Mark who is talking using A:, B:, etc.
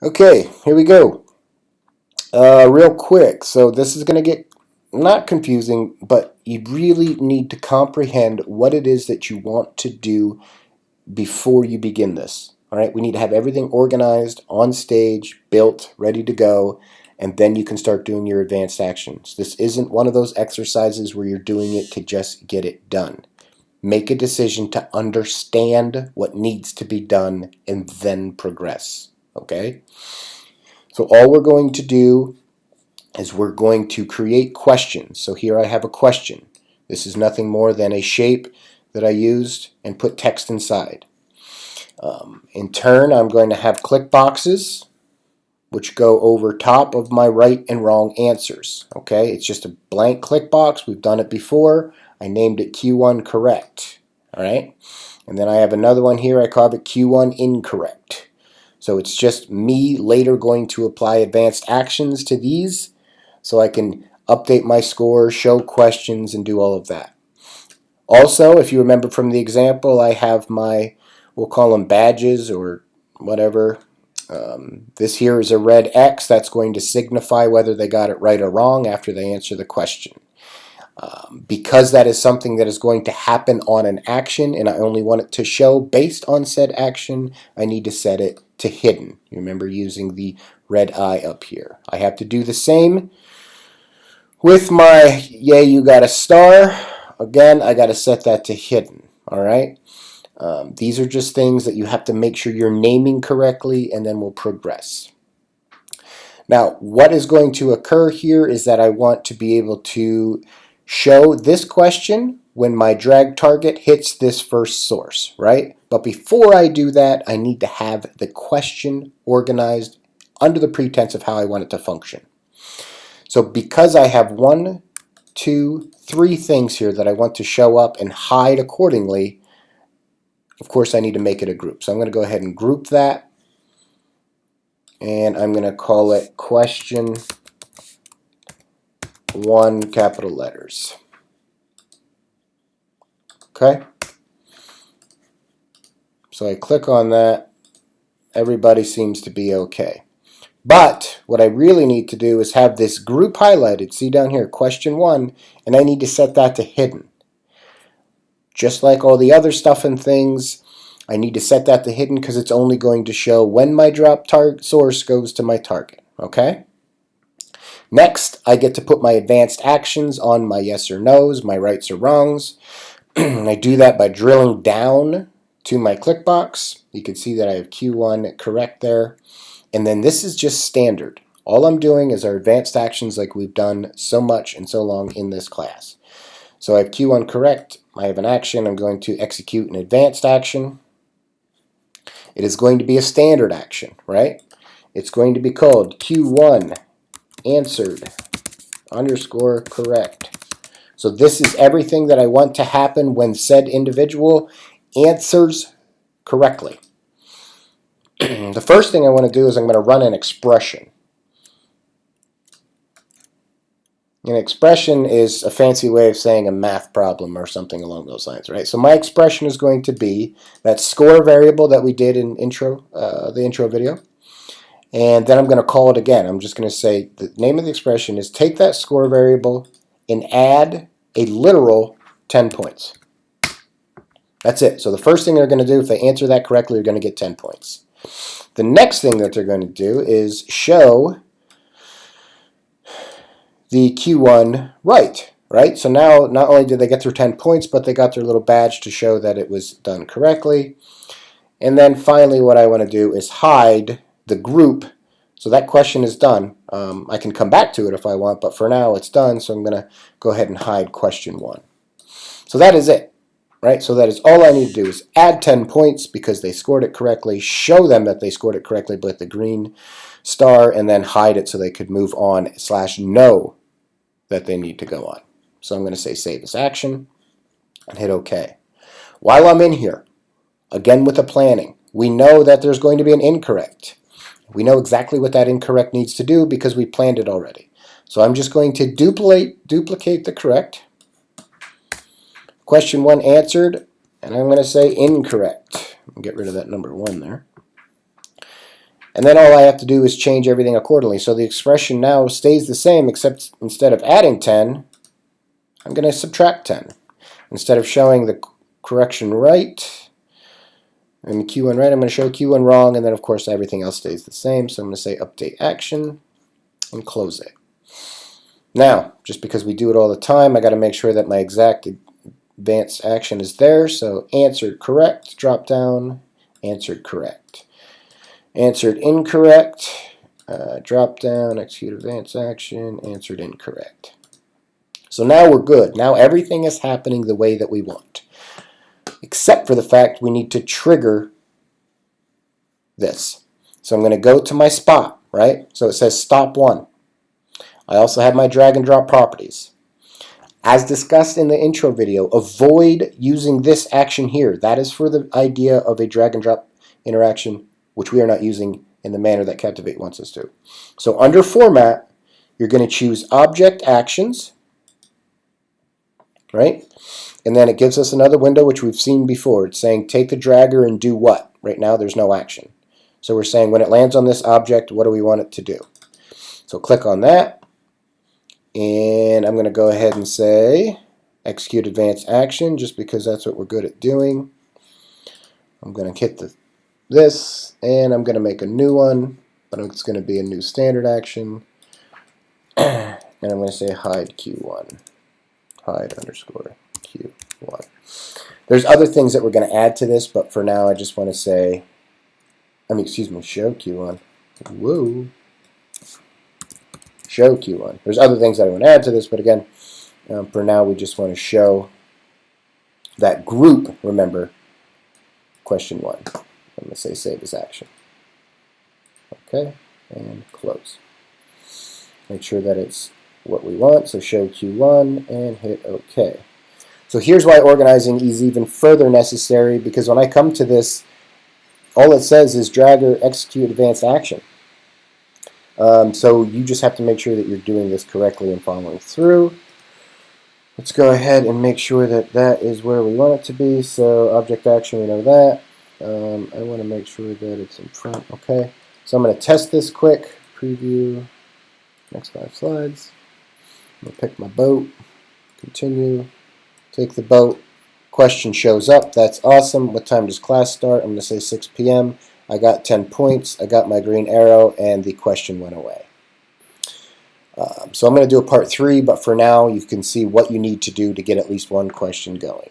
A: Okay, here we go. Real quick, so this is going to get not confusing, but you really need to comprehend what it is that you want to do before you begin this. All right, we need to have everything organized, on stage, built, ready to go, and then you can start doing your advanced actions. This isn't one of those exercises where you're doing it to just get it done. Make a decision to understand what needs to be done and then progress. Okay? So all we're going to do is we're going to create questions. So here I have a question. This is nothing more than a shape that I used and put text inside. In turn, I'm going to have click boxes which go over top of my right and wrong answers. Okay, it's just a blank click box. We've done it before. I named it Q1 correct. All right, and then I have another one here. I called it Q1 incorrect. So it's just me later going to apply advanced actions to these so I can update my score, show questions, and do all of that. Also, if you remember from the example, I have my, we'll call them badges or whatever. This here is a red X. That's going to signify whether they got it right or wrong after they answer the question. Because that is something that is going to happen on an action and I only want it to show based on said action, I need to set it to hidden. You remember using the red eye up here. I have to do the same with my yay you got a star. Again, I got to set that to hidden. Alright. These are just things that you have to make sure you're naming correctly and then we'll progress. Now, what is going to occur here is that I want to be able to show this question when my drag target hits this first source, right? But before I do that, I need to have the question organized under the pretense of how I want it to function. So because I have 1, 2, 3 things here that I want to show up and hide accordingly, of course I need to make it a group. So I'm going to go ahead and group that. And I'm going to call it question 1 capital letters. Okay? So I click on that. Everybody seems to be okay. But what I really need to do is have this group highlighted. See down here, question 1, and I need to set that to hidden. Just like all the other stuff and things, I need to set that to hidden because it's only going to show when my drop source goes to my target. Okay? Next, I get to put my advanced actions on my yes or no's, my rights or wrongs. I do that by drilling down to my click box. You can see that I have Q1 correct there. And then this is just standard. All I'm doing is our advanced actions like we've done so much and so long in this class. So I have Q1 correct. I have an action. I'm going to execute an advanced action. It is going to be a standard action, right? It's going to be called Q1 answered underscore correct. So this is everything that I want to happen when said individual answers correctly. The first thing I want to do is I'm going to run an expression. An expression is a fancy way of saying a math problem or something along those lines, right? So my expression is going to be that score variable that we did in the intro video. And then I'm going to call it again. I'm just going to say the name of the expression is take that score variable and add a literal 10 points. That's it. So the first thing they're going to do, if they answer that correctly, they're going to get 10 points. The next thing that they're going to do is show the Q1 right? So now not only did they get their 10 points, but they got their little badge to show that it was done correctly. And then finally what I want to do is hide the group. So that question is done. I can come back to it if I want, but for now it's done. So I'm going to go ahead and hide question 1. So that is it. Right? So that is all I need to do is add 10 points because they scored it correctly, show them that they scored it correctly with the green star, and then hide it so they could move on / know that they need to go on. So I'm going to say save as action and hit OK. While I'm in here, again with the planning, we know that there's going to be an incorrect. We know exactly what that incorrect needs to do because we planned it already. So I'm just going to duplicate the correct. Question 1 answered, and I'm going to say incorrect. Get rid of that number 1 there. And then all I have to do is change everything accordingly. So the expression now stays the same, except instead of adding 10, I'm going to subtract 10. Instead of showing the correction right and Q1 right, I'm going to show Q1 wrong, and then of course everything else stays the same. So I'm going to say update action and close it. Now, just because we do it all the time, I got to make sure that my exact advanced action is there. So answered correct, drop down, answered correct. Answered incorrect, drop down, execute advanced action, answered incorrect. So now we're good. Now everything is happening the way that we want. Except for the fact we need to trigger this. So I'm going to go to my spot, right? So it says stop 1. I also have my drag and drop properties. As discussed in the intro video, avoid using this action here. That is for the idea of a drag and drop interaction, which we are not using in the manner that Captivate wants us to. So under Format, you're going to choose Object Actions, right? And then it gives us another window which we've seen before. It's saying take the dragger and do what? Right now there's no action. So we're saying when it lands on this object, what do we want it to do? So click on that. And I'm going to go ahead and say execute advanced action just because that's what we're good at doing. I'm going to hit this and I'm going to make a new one, but it's going to be a new standard action. And I'm going to say hide Q1. Hide underscore Q1. There's other things that we're going to add to this, but for now I just want to say, show Q1. Whoa. Show Q1. There's other things that I want to add to this, but again, for now we just want to show that group, remember, question 1. I'm going to say save as action. Okay, and close. Make sure that it's what we want, so show Q1 and hit OK. So here's why organizing is even further necessary, because when I come to this, all it says is drag or execute advanced action. So you just have to make sure that you're doing this correctly and following through. Let's go ahead and make sure that that is where we want it to be. So object action, we know that. I want to make sure that it's in front. Okay, so I'm going to test this quick. Preview, next 5 slides. I'm going to pick my boat, continue, take the boat. Question shows up. That's awesome. What time does class start? I'm going to say 6 p.m. I got 10 points, I got my green arrow, and the question went away. So I'm going to do a part 3, but for now you can see what you need to do to get at least one question going.